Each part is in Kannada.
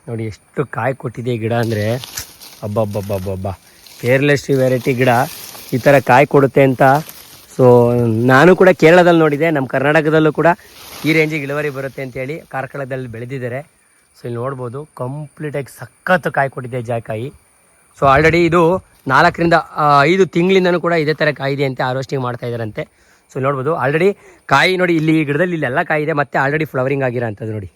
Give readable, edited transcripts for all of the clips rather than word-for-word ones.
ನೋಡಿ ಎಷ್ಟು ಕಾಯಿ ಕೊಟ್ಟಿದೆ ಗಿಡ ಅಂದರೆ ಅಬ್ಬಬ್ಬಬ್ಬಬ್ಬಬ್ಬ. ಕೇರ್ಲೆಸ್ ವೆರೈಟಿ ಗಿಡ ಈ ಥರ ಕಾಯಿ ಕೊಡುತ್ತೆ ಅಂತ ಸೊ ನಾನು ಕೂಡ ಕೇರಳದಲ್ಲಿ ನೋಡಿದೆ. ನಮ್ಮ ಕರ್ನಾಟಕದಲ್ಲೂ ಕೂಡ ಈ ರೇಂಜಿಗೆ ಇಳುವರಿ ಬರುತ್ತೆ ಅಂತೇಳಿ ಕಾರ್ಕಳದಲ್ಲಿ ಬೆಳೆದಿದ್ದಾರೆ. ಸೊ ಇಲ್ಲಿ ನೋಡ್ಬೋದು ಕಂಪ್ಲೀಟಾಗಿ ಸಖತ್ತು ಕಾಯಿ ಕೊಟ್ಟಿದೆ ಜಾಯಿಕಾಯಿ. ಸೊ ಆಲ್ರೆಡಿ ಇದು 4 ರಿಂದ 5 ತಿಂಗಳಿಂದನೂ ಕೂಡ ಇದೇ ಥರ ಕಾಯಿ ಇದೆ ಅಂತೆ, ಹಾರ್ವೆಸ್ಟಿಂಗ್ ಮಾಡ್ತಾ ಇದ್ದಾರಂತೆ. ಸೊ ನೋಡ್ಬೋದು ಆಲ್ರೆಡಿ ಕಾಯಿ ನೋಡಿ, ಇಲ್ಲಿ ಈ ಗಿಡದಲ್ಲಿ ಇಲ್ಲೆಲ್ಲ ಕಾಯಿ ಇದೆ, ಮತ್ತು ಆಲ್ರೆಡಿ ಫ್ಲವರಿಂಗ್ ಆಗಿರೋ ಅಂಥದ್ದು ನೋಡಿ.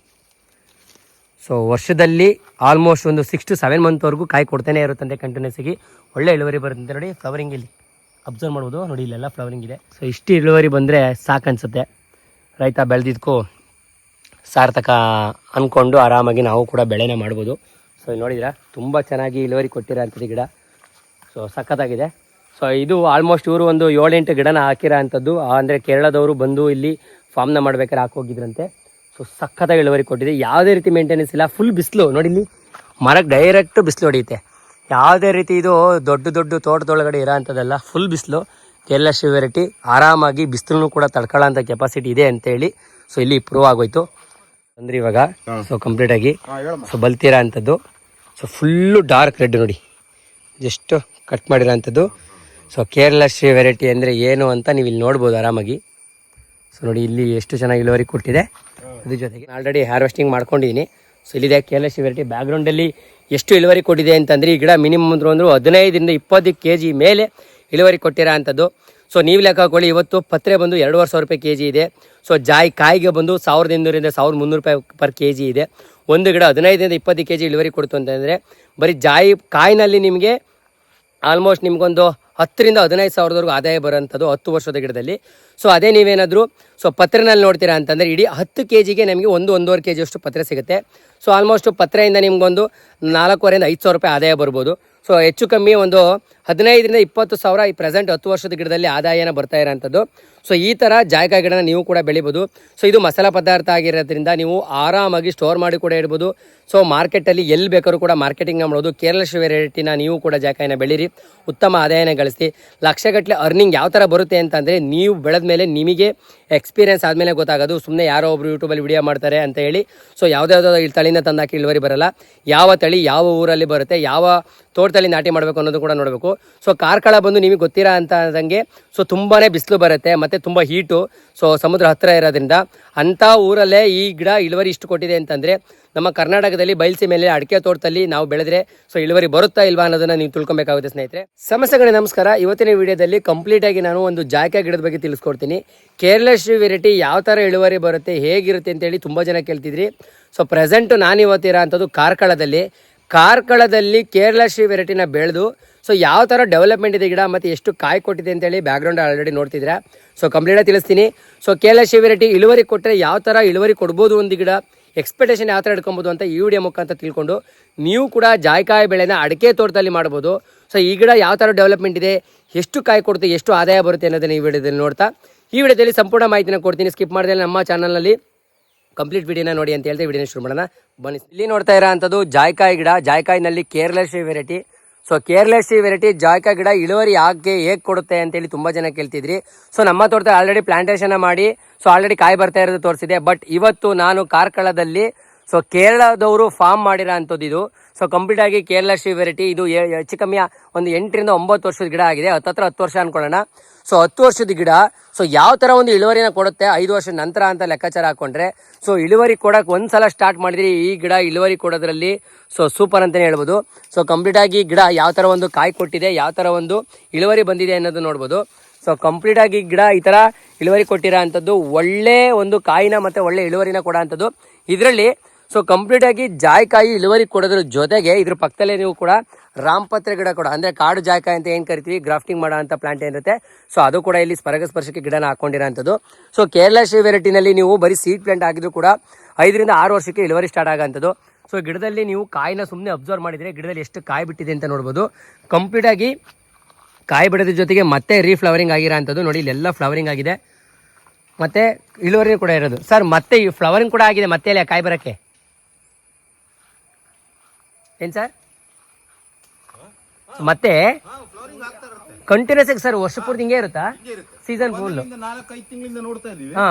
ಸೊ ವರ್ಷದಲ್ಲಿ ಆಲ್ಮೋಸ್ಟ್ ಒಂದು 6 to 7 ಮಂತ್ವರೆಗೂ ಕಾಯಿ ಕೊಡ್ತಾನೆ ಇರುತ್ತಂತೆ ಕಂಟಿನ್ಯೂಸ್ ಆಗಿ. ಒಳ್ಳೆ ಇಳುವರಿ ಬರುತ್ತೆ ನೋಡಿ. ಫ್ಲವರಿಂಗ್ ಇಲ್ಲಿ ಅಬ್ಸರ್ವ್ ಮಾಡ್ಬೋದು ನೋಡಿ, ಇಲ್ಲೆಲ್ಲ ಫ್ಲವರಿಂಗ್ ಇದೆ. ಸೊ ಇಷ್ಟು ಇಳುವರಿ ಬಂದರೆ ಸಾಕನ್ಸುತ್ತೆ. ರೈತ ಬೆಳೆದಿದ್ದಕ್ಕೂ ಸಾರ್ಥಕ ಅಂದ್ಕೊಂಡು ಆರಾಮಾಗಿ ನಾವು ಕೂಡ ಬೆಳೆನೇ ಮಾಡ್ಬೋದು. ಸೊ ಇಲ್ಲಿ ನೋಡಿದ್ರೆ ತುಂಬ ಚೆನ್ನಾಗಿ ಇಳುವರಿ ಕೊಟ್ಟಿರೋ ಅಂಥದ್ದು ಗಿಡ. ಸೊ ಸಖತ್ತಾಗಿದೆ. ಸೊ ಇದು ಆಲ್ಮೋಸ್ಟ್ ಇವರು ಒಂದು 7-8 ಗಿಡನ ಹಾಕಿರೋ ಅಂಥದ್ದು. ಅಂದರೆ ಕೇರಳದವರು ಬಂದು ಇಲ್ಲಿ ಫಾರ್ಮ್ನ ಮಾಡ್ಬೇಕಾದ್ರೆ ಹಾಕೋಗಿದ್ರಂತೆ. ಸೊ ಸಖತ್ತಾಗಿ ಇಳುವರಿ ಕೊಟ್ಟಿದೆ. ಯಾವುದೇ ರೀತಿ ಮೇಂಟೆನೆನ್ಸ್ ಇಲ್ಲ. ಫುಲ್ ಬಿಸಿಲು ನೋಡಿ, ಇಲ್ಲಿ ಮರಕ್ಕೆ ಡೈರೆಕ್ಟ್ ಬಿಸಿಲು ಹೊಡೆಯುತ್ತೆ. ಯಾವುದೇ ರೀತಿ ಇದು ದೊಡ್ಡ ದೊಡ್ಡ ತೋಟದೊಳಗಡೆ ಇರೋ ಅಂಥದ್ದೆಲ್ಲ, ಫುಲ್ ಬಿಸಿಲು. ಕೇರ್ಲೆಸ್ ವೆರೈಟಿ ಆರಾಮಾಗಿ ಬಿಸಿಲನ್ನು ಕೂಡ ತಡ್ಕೊಳ್ಳೋ ಅಂಥ ಕೆಪಾಸಿಟಿ ಇದೆ ಅಂತೇಳಿ ಸೊ ಇಲ್ಲಿ ಪ್ರೂವ್ ಆಗೋಯ್ತು. ಅಂದರೆ ಇವಾಗ ಸೊ ಕಂಪ್ಲೀಟಾಗಿ ಸೊ ಬಲ್ತಿರೋ ಅಂಥದ್ದು. ಸೊ ಫುಲ್ಲು ಡಾರ್ಕ್ ರೆಡ್ ನೋಡಿ, ಜಸ್ಟ್ ಕಟ್ ಮಾಡಿರೋ ಅಂಥದ್ದು. ಸೊ ಕೇರ್ಲೆಸ್ ವೆರೈಟಿ ಅಂದರೆ ಏನು ಅಂತ ನೀವು ಇಲ್ಲಿ ನೋಡ್ಬೋದು ಆರಾಮಾಗಿ. ಸೊ ನೋಡಿ ಇಲ್ಲಿ ಎಷ್ಟು ಚೆನ್ನಾಗಿ ಇಳುವರಿ ಕೊಟ್ಟಿದೆ. ಅದ್ರ ಜೊತೆಗೆ ಆಲ್ರೆಡಿ ಹಾರ್ವೆಸ್ಟಿಂಗ್ ಮಾಡ್ಕೊಂಡಿದ್ದೀನಿ. ಸೊ ಇಲ್ಲಿದೆ ಕೇರ್ಲೆಸ್ ವೆರೈಟಿ. ಬ್ಯಾಕ್ಗ್ರೌಂಡಲ್ಲಿ ಎಷ್ಟು ಇಳುವರಿ ಕೊಟ್ಟಿದೆ ಅಂತಂದರೆ ಈ ಗಿಡ ಮಿನಿಮಮ್ ಅಂದರೂ 15 ರಿಂದ 20 kg ಮೇಲೆ ಇಳುವರಿ ಕೊಟ್ಟಿರೋ ಅಂಥದ್ದು. ಸೊ ನೀವು ಲೆಕ್ಕ ಹಾಕೊಳ್ಳಿ, ಇವತ್ತು ಪತ್ರೆ ಬಂದು 2,500 ರೂಪಾಯಿ kg ಇದೆ. ಸೊ ಕಾಯಿಗೆ ಬಂದು 1,200 ರಿಂದ 1,300 ರೂಪಾಯಿ ಪರ್ kg ಇದೆ. ಒಂದು ಗಿಡ 15 ರಿಂದ 20 kg ಇಳುವರಿ ಕೊಡ್ತು ಅಂತಂದರೆ ಬರೀ ಕಾಯಿನಲ್ಲಿ ನಿಮಗೆ ಆಲ್ಮೋಸ್ಟ್ ನಿಮಗೊಂದು 10 ರಿಂದ 15 ಸಾವಿರದವರೆಗೂ ಆದಾಯ ಬರೋಂಥದ್ದು 10 ವರ್ಷದ ಗಿಡದಲ್ಲಿ. ಸೊ ಅದೇ ನೀವೇನಾದರೂ ಸೊ ಪತ್ರೆನಲ್ಲಿ ನೋಡ್ತೀರಾ ಅಂತಂದರೆ ಇಡೀ 10 kgಗೆ ನಮಗೆ 1-1.5 kg ಅಷ್ಟು ಪತ್ರೆ ಸಿಗುತ್ತೆ. ಸೊ ಆಲ್ಮೋಸ್ಟ್ ಪತ್ರೆಯಿಂದ ನಿಮ್ಗೊಂದು 4,500 ರಿಂದ 5,000 ರೂಪಾಯಿ ಆದಾಯ ಬರ್ಬೋದು. ಸೊ ಹೆಚ್ಚು ಕಮ್ಮಿ ಒಂದು 15 ರಿಂದ 20 ಸಾವಿರ ಈ ಪ್ರೆಸೆಂಟ್ 10 ವರ್ಷದ ಗಿಡದಲ್ಲಿ ಆದಾಯನ ಬರ್ತಾ ಇರೋಂಥದ್ದು. ಸೊ ಈ ಥರ ಜಾಯಿಕಾಯಿ ಗಿಡನ ನೀವು ಕೂಡ ಬೆಳಿಬೋದು. ಸೊ ಇದು ಮಸಾಲ ಪದಾರ್ಥ ಆಗಿರೋದ್ರಿಂದ ನೀವು ಆರಾಮಾಗಿ ಸ್ಟೋರ್ ಮಾಡಿ ಕೂಡ ಇಡ್ಬೋದು. ಸೊ ಮಾರ್ಕೆಟಲ್ಲಿ ಎಲ್ಲಿ ಬೇಕಾದ್ರೂ ಕೂಡ ಮಾರ್ಕೆಟಿಂಗ್ ಮಾಡ್ಬೋದು. ಕೇರ್ಲೆಸ್ ವೆರೈಟಿನ ನೀವು ಕೂಡ ಜಾಯಿಕಾಯಿನ ಬೆಳೀರಿ, ಉತ್ತಮ ಆದಾಯನ ಗಳಿಸಿ. ಲಕ್ಷಗಟ್ಟಲೆ ಅರ್ನಿಂಗ್ ಯಾವ ಥರ ಬರುತ್ತೆ ಅಂತಂದರೆ ನೀವು ಬೆಳೆದ ಮೇಲೆ ನಿಮಗೆ ಎಕ್ಸ್ಪೀರಿಯನ್ಸ್ ಆದಮೇಲೆ ಗೊತ್ತಾಗೋದು. ಸುಮ್ಮನೆ ಯಾರೋ ಒಬ್ರು ಯೂಟ್ಯೂಬಲ್ಲಿ ವಿಡಿಯೋ ಮಾಡ್ತಾರೆ ಅಂತ ಹೇಳಿ ಸೊ ಯಾವುದ್ಯಾವುದೋ ತಳಿನ ತಂದಾಕಿ ಇಳುವರಿ ಬರಲ್ಲ. ಯಾವ ತಳಿ ಯಾವ ಊರಲ್ಲಿ ಬರುತ್ತೆ, ಯಾವ ತೋಟದಲ್ಲಿ ನಾಟಿ ಮಾಡಬೇಕು ಅನ್ನೋದು ಕೂಡ ನೋಡಬೇಕು. ಸೊ ಕಾರ್ಕಳ ಬಂದು ನಿಮಗೆ ಗೊತ್ತಿರೋ ಅಂತಂಗೆ ಸೊ ತುಂಬಾ ಬಿಸಿಲು ಬರುತ್ತೆ, ಮತ್ತು ತುಂಬ ಹೀಟು. ಸೊ ಸಮುದ್ರ ಹತ್ತಿರ ಇರೋದ್ರಿಂದ ಅಂಥ ಊರಲ್ಲೇ ಈ ಗಿಡ ಇಳುವರಿ ಇಷ್ಟು ಕೊಟ್ಟಿದೆ ಅಂತಂದರೆ ನಮ್ಮ ಕರ್ನಾಟಕದಲ್ಲಿ ಬಯಲ್ಸಿ ಮೇಲೆ ಅಡಿಕೆ ತೋಟದಲ್ಲಿ ನಾವು ಬೆಳೆದ್ರೆ ಸೊ ಇಳುವರಿ ಬರುತ್ತಾ ಇಲ್ವಾ ಅನ್ನೋದನ್ನು ನೀವು ತಿಳ್ಕೊಬೇಕಾಗುತ್ತೆ ಸ್ನೇಹಿತರೆ. ಸಮಸ್ಯೆಗಳೇ ನಮಸ್ಕಾರ. ಇವತ್ತಿನ ವಿಡಿಯೋದಲ್ಲಿ ಕಂಪ್ಲೀಟಾಗಿ ನಾನು ಒಂದು ಜಾಯಿಕಾಯಿ ಗಿಡದ ಬಗ್ಗೆ ತಿಳಿಸ್ಕೊಡ್ತೀನಿ. ಕೇರ್ಲೆಸ್ ವೆರೈಟಿ ಯಾವ ಥರ ಇಳುವರಿ ಬರುತ್ತೆ, ಹೇಗಿರುತ್ತೆ ಅಂತೇಳಿ ತುಂಬ ಜನ ಕೇಳ್ತಿದ್ರಿ. ಸೊ ಪ್ರೆಸೆಂಟು ನಾನು ಇವತ್ತಿರೋ ಅಂಥದ್ದು ಕಾರ್ಕಳದಲ್ಲಿ ಕೇರ್ಲೆಸ್ ವೆರೈಟಿನ ಬೆಳೆದು ಸೊ ಯಾವ ಥರ ಡೆವಲಪ್ಮೆಂಟ್ ಇದೆ ಗಿಡ ಮತ್ತು ಎಷ್ಟು ಕಾಯಿ ಕೊಟ್ಟಿದೆ ಅಂತೇಳಿ ಬ್ಯಾಕ್ಗ್ರೌಂಡ್ ಆಲ್ರೆಡಿ ನೋಡ್ತಿದ್ದೀರಾ. ಸೊ ಕಂಪ್ಲೀಟಾಗಿ ತಿಳಿಸ್ತೀನಿ. ಸೊ ಕೇರ್ಲೆಸ್ ವೆರೈಟಿ ಇಳುವರಿ ಕೊಟ್ಟರೆ ಯಾವ ಥರ ಇಳುವರಿ ಕೊಡ್ಬೋದು, ಒಂದು ಗಿಡ ಎಕ್ಸ್ಪೆಕ್ಟೇಷನ್ ಯಾವ ಥರ ಇಟ್ಕೊಬೋದು ಅಂತ ಈ ವಿಡಿಯೋ ಮುಖಾಂತರ ತಿಳ್ಕೊಂಡು ನೀವು ಕೂಡ ಜಾಯಿಕಾಯಿ ಬೆಳೆನ ಅಡಿಕೆ ತೋಟದಲ್ಲಿ ಮಾಡ್ಬೋದು. ಸೊ ಈ ಗಿಡ ಯಾವ ಥರ ಡೆವಲಪ್ಮೆಂಟ್ ಇದೆ, ಎಷ್ಟು ಕಾಯಿ ಕೊಡುತ್ತೆ, ಎಷ್ಟು ಆದಾಯ ಬರುತ್ತೆ ಅನ್ನೋದನ್ನು ಈ ವಿಡಿಯೋದಲ್ಲಿ ನೋಡ್ತಾ ಈ ವಿಡಿಯೋದಲ್ಲಿ ಸಂಪೂರ್ಣ ಮಾಹಿತಿನ ಕೊಡ್ತೀನಿ. ಸ್ಕಿಪ್ ಮಾಡಿದ್ರೆ ನಮ್ಮ ಚಾನಲ್ನಲ್ಲಿ ಕಂಪ್ಲೀಟ್ ವಿಡಿಯೋನ ನೋಡಿ ಅಂತ ಹೇಳ್ತಾ ವಿಡಿಯೋನ ಶುರು ಮಾಡೋಣ ಬನ್ನಿ. ಇಲ್ಲಿ ನೋಡ್ತಾ ಇರೋ ಅಂಥದ್ದು ಜಾಯಿಕಾಯಿ ಗಿಡ. ಜಾಯಿಕಾಯಿನಲ್ಲಿ careless variety. So careless variety ಜಾಯಿಕಾಯಿ ಗಿಡ ಇಳುವರಿ ಹೇಗೆ ಕೊಡುತ್ತೆ ಅಂತೇಳಿ ತುಂಬ ಜನ ಕೇಳ್ತಿದ್ರಿ. ಸೊ ನಮ್ಮ ತೋಟದಲ್ಲಿ ಆಲ್ರೆಡಿ ಪ್ಲಾಂಟೇಶನ್ ಮಾಡಿ ಸೊ ಆಲ್ರೆಡಿ ಕಾಯಿ ಬರ್ತಾ ಇರೋದು ತೋರಿಸಿದೆ. ಬಟ್ ಇವತ್ತು ನಾನು ಕಾರ್ಕಳದಲ್ಲಿ ಸೊ ಕೇರಳದವರು ಫಾರ್ಮ್ ಮಾಡಿರೋ ಅಂಥದ್ದು ಇದು. ಸೊ ಕಂಪ್ಲೀಟ್ ಆಗಿ ಕೇರ್ಲೆಸ್ ವೆರೈಟಿ ಇದು ಹೆಚ್ಚು ಕಮ್ಮಿ ಒಂದು 8 ರಿಂದ 9 ವರ್ಷದ ಗಿಡ ಆಗಿದೆ. 10 ವರ್ಷ ಅನ್ಕೊಳ್ಳೋಣ. ಸೊ 10 ವರ್ಷದ ಗಿಡ ಸೊ ಯಾವ ಥರ ಒಂದು ಇಳುವರಿನ ಕೊಡುತ್ತೆ 5 ವರ್ಷದ ನಂತರ ಅಂತ ಲೆಕ್ಕಾಚಾರ ಹಾಕೊಂಡ್ರೆ ಸೊ ಇಳುವರಿ ಕೊಡೋಕೆ ಒಂದ್ಸಲ ಸ್ಟಾರ್ಟ್ ಮಾಡಿದ್ರಿ ಈ ಗಿಡ ಇಳುವರಿ ಕೊಡೋದ್ರಲ್ಲಿ ಸೊ ಸೂಪರ್ ಅಂತಲೇ ಹೇಳ್ಬೋದು. ಸೊ ಕಂಪ್ಲೀಟಾಗಿ ಗಿಡ ಯಾವ ಥರ ಒಂದು ಕಾಯಿ ಕೊಟ್ಟಿದೆ, ಯಾವ ಥರ ಒಂದು ಇಳುವರಿ ಬಂದಿದೆ ಅನ್ನೋದು ನೋಡ್ಬೋದು. ಸೊ ಕಂಪ್ಲೀಟಾಗಿ ಗಿಡ ಈ ಥರ ಇಳುವರಿ ಕೊಟ್ಟಿರೋ ಅಂಥದ್ದು, ಒಳ್ಳೆ ಒಂದು ಕಾಯಿನ ಮತ್ತು ಒಳ್ಳೆ ಇಳುವರಿನ ಕೊಡೋ ಅಂಥದ್ದು ಇದರಲ್ಲಿ. ಸೊ ಕಂಪ್ಲೀಟಾಗಿ ಜಾಯಿಕಾಯಿ ಇಳುವರಿ ಕೊಡೋದ್ರ ಜೊತೆಗೆ ಇದ್ರ ಪಕ್ಕದಲ್ಲೇ ನೀವು ಕೂಡ ರಾಮಪತ್ರೆ ಗಿಡ ಕೂಡ, ಅಂದರೆ ಕಾಡು ಜಾಯಿಕಾಯಿ ಅಂತ ಏನು ಕರಿತೀವಿ, ಗ್ರಾಫ್ಟಿಂಗ್ ಮಾಡೋ ಅಂಥ ಪ್ಲಾಂಟ್ ಏನಿರುತ್ತೆ ಸೊ ಅದು ಕೂಡ ಇಲ್ಲಿ ಸ್ಪರ್ಶಕ್ಕೆ ಗಿಡನ ಹಾಕೊಂಡಿರೋ ಅಂಥದ್ದು. ಸೊ ಕೇರ್ಲೆಸ್ ವೆರೈಟಿನಲ್ಲಿ ನೀವು ಬರೀ ಸೀಡ್ ಪ್ಲಾಂಟ್ ಆಗಿದ್ರು ಕೂಡ 5 ರಿಂದ 6 ವರ್ಷಕ್ಕೆ ಇಳುವರಿ ಸ್ಟಾರ್ಟ್ ಆಗೋಂಥದ್ದು. ಸೊ ಗಿಡದಲ್ಲಿ ನೀವು ಕಾಯಿನ ಸುಮ್ಮನೆ ಅಬ್ಸರ್ವ್ ಮಾಡಿದರೆ ಗಿಡದಲ್ಲಿ ಎಷ್ಟು ಕಾಯಿ ಬಿಟ್ಟಿದೆ ಅಂತ ನೋಡ್ಬೋದು. ಕಂಪ್ಲೀಟಾಗಿ ಕಾಯಿ ಬಿಡೋದ್ರ ಜೊತೆಗೆ ಮತ್ತೆ ರೀಫ್ಲವರಿಂಗ್ ಆಗಿರೋ ಅಂಥದ್ದು ನೋಡಿ, ಇಲ್ಲೆಲ್ಲ ಫ್ಲವರಿಂಗ್ ಆಗಿದೆ ಮತ್ತು ಇಳುವರಿ ಕೂಡ ಇರೋದು. ಸರ್ ಮತ್ತೆ ಈ ಫ್ಲವರಿಂಗ್ ಕೂಡ ಆಗಿದೆ, ಮತ್ತೆ ಅಲ್ಲಿ ಕಾಯಿ ಬರೋಕ್ಕೆ ಏನು ಸರ್? ಮತ್ತೆ ಕಂಟಿನ್ಯೂಸ್ ಆಗಿ ಸರ್ ವರ್ಷ ಪೂರ್ತಿ ಹಿಂಗೆ ಇರುತ್ತಾ ಸೀಸನ್ ಫುಲ್? 4-5 ತಿಂಗಳಿಂದ ನೋಡ್ತಾ ಇದೀವಿ. ಹಾ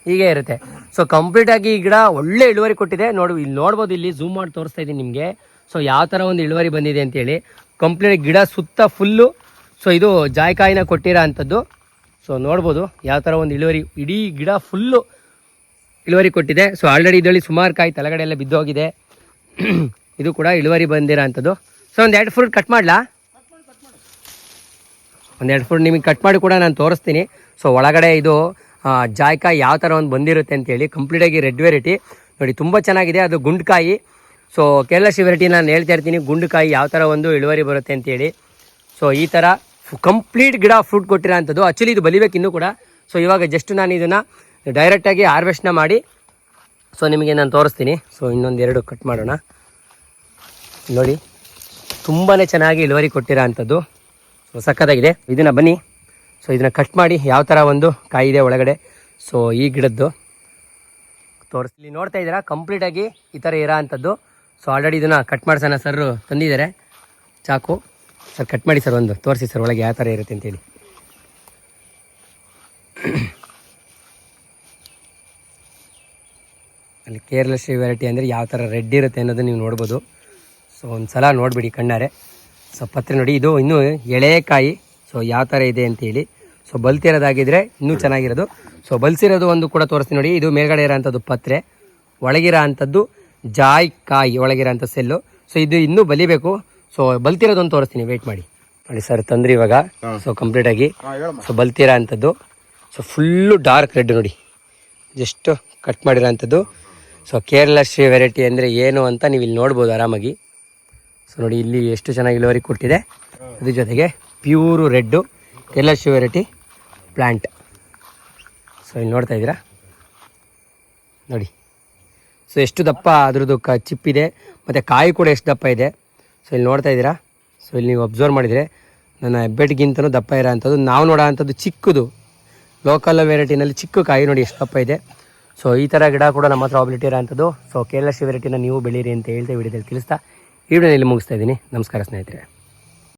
ಹೀಗೆ ಇರುತ್ತೆ. ಸೊ ಕಂಪ್ಲೀಟ್ ಆಗಿ ಈ ಗಿಡ ಒಳ್ಳೆ ಇಳುವರಿ ಕೊಟ್ಟಿದೆ. ಇಲ್ಲಿ ನೋಡ್ಬೋದು, ಇಲ್ಲಿ ಝೂಮ್ ಮಾಡಿ ತೋರಿಸ್ತಾ ಇದ್ದೀನಿ ನಿಮಗೆ. ಸೊ ಯಾವ ಥರ ಒಂದು ಇಳುವರಿ ಬಂದಿದೆ ಅಂತೇಳಿ. ಕಂಪ್ಲೀಟ್ ಗಿಡ ಸುತ್ತ ಫುಲ್ಲು. ಸೊ ಇದು ಜಾಯ್ಕಾಯಿನ ಕೊಟ್ಟಿರೋ ಅಂಥದ್ದು. ಸೊ ನೋಡ್ಬೋದು ಯಾವ ಥರ ಒಂದು ಇಳುವರಿ, ಇಡೀ ಗಿಡ ಫುಲ್ಲು ಇಳುವರಿ ಕೊಟ್ಟಿದೆ. ಸೊ ಆಲ್ರೆಡಿ ಇದರಲ್ಲಿ ಸುಮಾರು ಕಾಯಿ ತಲೆಗಡೆ ಎಲ್ಲ ಬಿದ್ದೋಗಿದೆ. ಇದು ಕೂಡ ಇಳುವರಿ ಬಂದಿರೋ ಅಂಥದ್ದು. ಸೊ ಒಂದು 2 ಫ್ರೂಟ್ ಕಟ್ ಮಾಡಲಾ? ಒಂದು 2 ಫ್ರೂಟ್ ನಿಮಗೆ ಕಟ್ ಮಾಡಿ ಕೂಡ ನಾನು ತೋರಿಸ್ತೀನಿ. ಸೊ ಒಳಗಡೆ ಇದು ಜಾಯ್ಕಾಯಿ ಯಾವ ಥರ ಒಂದು ಬಂದಿರುತ್ತೆ ಅಂತೇಳಿ. ಕಂಪ್ಲೀಟಾಗಿ ರೆಡ್ ವೆರೈಟಿ ನೋಡಿ, ತುಂಬ ಚೆನ್ನಾಗಿದೆ. ಅದು ಗುಂಡ್ಕಾಯಿ. ಸೊ ಕೇರಳ ಶ್ರೀ ವೆರೈಟಿ ನಾನು ಹೇಳ್ತಾ ಇರ್ತೀನಿ, ಗುಂಡುಕಾಯಿ ಯಾವ ಥರ ಒಂದು ಇಳುವರಿ ಬರುತ್ತೆ ಅಂತೇಳಿ. ಸೊ ಈ ಥರ ಕಂಪ್ಲೀಟ್ ಗಿಡ ಫ್ರೂಟ್ ಕೊಟ್ಟಿರೋ ಅಂಥದ್ದು. ಆ್ಯಕ್ಚುಲಿ ಇದು ಬಲಿಬೇಕು ಇನ್ನೂ ಕೂಡ. ಸೊ ಇವಾಗ ಜಸ್ಟ್ ನಾನು ಇದನ್ನು ಡೈರೆಕ್ಟಾಗಿ ಹಾರ್ವೆಸ್ಟ್ನ ಮಾಡಿ ಸೊ ನಿಮಗೆ ನಾನು ತೋರಿಸ್ತೀನಿ. ಸೊ ಇನ್ನೊಂದು 2 ಕಟ್ ಮಾಡೋಣ. ನೋಡಿ ತುಂಬಾ ಚೆನ್ನಾಗಿ ಇಳುವರಿ ಕೊಟ್ಟಿರೋ ಅಂಥದ್ದು. ಸೊ ಸಖತ್ತಾಗಿದೆ. ಇದನ್ನು ಬನ್ನಿ, ಸೊ ಇದನ್ನು ಕಟ್ ಮಾಡಿ ಯಾವ ಥರ ಒಂದು ಕಾಯಿ ಇದೆ ಒಳಗಡೆ. ಸೊ ಈ ಗಿಡದ್ದು ತೋರಿಸ್ಲಿ, ನೋಡ್ತಾ ಇದ್ದೀರಾ ಕಂಪ್ಲೀಟಾಗಿ ಈ ಥರ ಇರೋ ಅಂಥದ್ದು. ಸೊ ಆಲ್ರೆಡಿ ಇದನ್ನು ಕಟ್ ಮಾಡ್ಸೋಣ ಸರ್ ತಂದಿದ್ದಾರೆ ಚಾಕು. ಸರ್ ಕಟ್ ಮಾಡಿ ಸರ್, ಒಂದು ತೋರಿಸಿ ಸರ್ ಒಳಗೆ ಯಾವ ಥರ ಇರುತ್ತೆ ಅಂತೇಳಿ. ಅಲ್ಲಿ ಕೇರಳ ಶ್ರೀ ವೆರೈಟಿ ಅಂದರೆ ಯಾವ ಥರ ರೆಡ್ ಇರುತ್ತೆ ಅನ್ನೋದು ನೀವು ನೋಡ್ಬೋದು. ಸೊ ಒಂದು ಸಲ ನೋಡಿಬಿಡಿ ಕಣ್ಣಾರೆ. ಸೊ ಪತ್ರೆ ನೋಡಿ, ಇದು ಇನ್ನೂ ಎಳೆಕಾಯಿ. ಸೊ ಯಾವ ಥರ ಇದೆ ಅಂತೇಳಿ. ಸೊ ಬಲ್ತಿರೋದಾಗಿದ್ದರೆ ಇನ್ನೂ ಚೆನ್ನಾಗಿರೋದು. ಸೊ ಬಲ್ಸಿರೋದು ಒಂದು ಕೂಡ ತೋರಿಸ್ತೀನಿ ನೋಡಿ. ಇದು ಮೇಲ್ಗಡೆ ಇರೋ ಅಂಥದ್ದು ಪತ್ರೆ, ಒಳಗಿರೋ ಅಂಥದ್ದು ಜಾಯ್ಕಾಯಿ, ಒಳಗಿರೋ ಅಂಥ ಸೆಲ್ಲು. ಸೊ ಇದು ಇನ್ನೂ ಬಲಿಬೇಕು. ಸೊ ಬಲ್ತಿರೋದೊಂದು ತೋರಿಸ್ತೀನಿ, ವೆಯ್ಟ್ ಮಾಡಿ. ನೋಡಿ ಸರ್ ತಂದ್ರಿ ಇವಾಗ. ಸೊ ಕಂಪ್ಲೀಟಾಗಿ ಸೊ ಬಲ್ತಿರೋ ಅಂಥದ್ದು. ಸೊ ಫುಲ್ಲು ಡಾರ್ಕ್ ರೆಡ್ ನೋಡಿ, ಜಸ್ಟ್ ಕಟ್ ಮಾಡಿರೋ ಅಂಥದ್ದು. ಸೊ ಕೇರಳ ಶ್ರೀ ವೆರೈಟಿ ಅಂದರೆ ಏನು ಅಂತ ನೀವು ಇಲ್ಲಿ ನೋಡ್ಬೋದು ಆರಾಮಾಗಿ. ಸೊ ನೋಡಿ ಇಲ್ಲಿ ಎಷ್ಟು ಚೆನ್ನಾಗಿ ಇಳುವರಿ ಕೊಟ್ಟಿದೆ. ಅದ್ರ ಜೊತೆಗೆ pure red Kerala Shri variety plant. So ಇಲ್ಲಿ ನೋಡ್ತಾ ಇದ್ದೀರಾ ನೋಡಿ. ಸೊ ಎಷ್ಟು ದಪ್ಪ ಅದ್ರದ್ದು ಚಿಪ್ಪಿದೆ, ಮತ್ತು ಕಾಯಿ ಕೂಡ ಎಷ್ಟು ದಪ್ಪ ಇದೆ. ಸೊ ಇಲ್ಲಿ ನೋಡ್ತಾ ಇದ್ದೀರಾ. ಸೊ ಇಲ್ಲಿ ನೀವು ಅಬ್ಸರ್ವ್ ಮಾಡಿದರೆ ನನ್ನ ಹೆಬ್ಬೆಟ್ಗಿಂತನೂ ದಪ್ಪ ಇರೋ ಅಂಥದ್ದು. ನಾವು ನೋಡೋ ಅಂಥದ್ದು ಚಿಕ್ಕದು ಲೋಕಲ್ ವೆರೈಟಿನಲ್ಲಿ ಚಿಕ್ಕ ಕಾಯಿ ನೋಡಿ ಎಷ್ಟು ದಪ್ಪ ಇದೆ. ಸೊ ಈ ಥರ ಗಿಡ ಕೂಡ ನಮ್ಮ ಹತ್ರ ಅವೈಲಿಟಿ ಇರೋ ಅಂಥದ್ದು. ಸೊ ಕೇರಳ ಶ್ರೀ ವೆರೈಟಿನ ನೀವು ಬೆಳೀರಿ ಅಂತ ಹೇಳ್ತಾ ವಿಡಿಯೋದಲ್ಲಿ ತಿಳಿಸ್ತಾ ಈ ವಿಡಿಯೋನಲ್ಲಿ ಮುಗಿಸ್ತಾ ಇದ್ದೀನಿ. ನಮಸ್ಕಾರ ಸ್ನೇಹಿತರೆ.